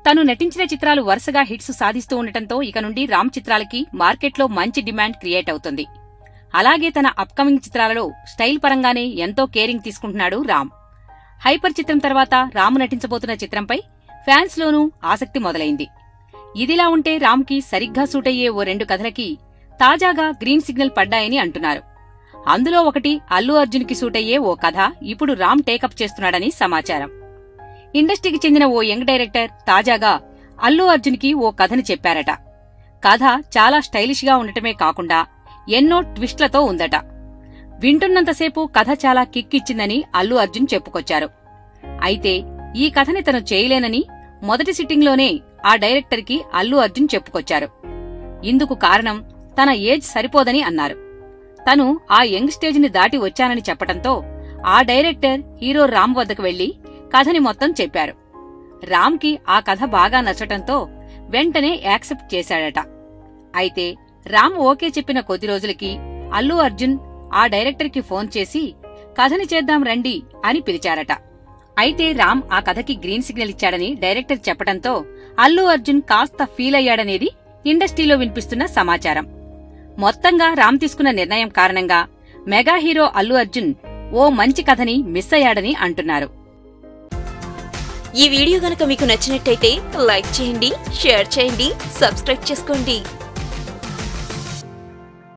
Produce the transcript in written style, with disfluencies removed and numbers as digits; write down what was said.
తను నటించిన చిత్రాలు వరుసగా హిట్స్ సాధిస్తూ ఉండటంతో ఇక నుండి రామ్ చిత్రాలకి మార్కెట్లో మంచి డిమాండ్ క్రియేట్ అవుతుంది. అలాగే తన అప్కమింగ్ చిత్రాలలో స్టైల్ పరంగానే ఎంతో కేరింగ్ తీసుకుంటున్నాడు రామ్. హైపర్ చిత్రం తర్వాత రామ్ నటించబోతున్న చిత్రంపై ఫ్యాన్స్ లోనూ ఆసక్తి మొదలైంది. ఇదిలా ఉంటే రామ్ కి సరిగ్గా సూటయ్యే ఓ 2 కథలకి తాజాగా గ్రీన్ సిగ్నల్ పడ్డాయని అంటున్నారు. అందులో ఒకటి అల్లు అర్జున్ కి సూటయ్యే ఓ కథ ఇప్పుడు రామ్ టేకప్ చేస్తున్నాడని సమాచారం. ఇండస్ట్రీకి చెందిన ఓ యంగ్ డైరెక్టర్ తాజాగా అల్లు అర్జున్ కి ఓ కథని చెప్పారట. కథ చాలా స్టైలిష్ గా ఉండటమే కాకుండా ఎన్నో ట్విస్ట్లతో ఉందట. వింటున్నంతసేపు కథ చాలా కిక్ ఇచ్చిందని అల్లు అర్జున్ చెప్పుకొచ్చారు. అయితే ఈ కథని తను చేయలేనని మొదటి సిట్టింగ్లోనే ఆ డైరెక్టర్ కి అల్లు అర్జున్ చెప్పుకొచ్చారు. ఇందుకు కారణం తన ఏజ్ సరిపోదని అన్నారు. తను ఆ యంగ్ స్టేజ్ ని దాటి వచ్చానని చెప్పటంతో ఆ డైరెక్టర్ హీరో రామ్ వద్దకు వెళ్లి కథని మొత్తం చెప్పారు. రామ్ కి ఆ కథ బాగా నచ్చటంతో వెంటనే యాక్సెప్ట్ చేశాడట. అయితే రామ్ ఓకే చెప్పిన కొద్ది రోజులకి అల్లు అర్జున్ ఆ డైరెక్టర్ కి ఫోన్ చేసి కథని చేద్దాం రండి అని పిలిచారట. అయితే రామ్ ఆ కథకి గ్రీన్ సిగ్నల్ ఇచ్చాడని డైరెక్టర్ చెప్పటంతో అల్లు అర్జున్ కాస్త ఫీల్ అయ్యాడనేది ఇండస్ట్రీలో వినిపిస్తున్న సమాచారం. మొత్తంగా రామ్ తీసుకున్న నిర్ణయం కారణంగా మెగా హీరో అల్లు అర్జున్ ఓ మంచి కథని మిస్ అయ్యాడని అంటున్నారు. ఈ వీడియో గనుక మీకు నచ్చినట్టయితే లైక్ చేయండి, షేర్ చేయండి, సబ్స్క్రైబ్ చేసుకోండి.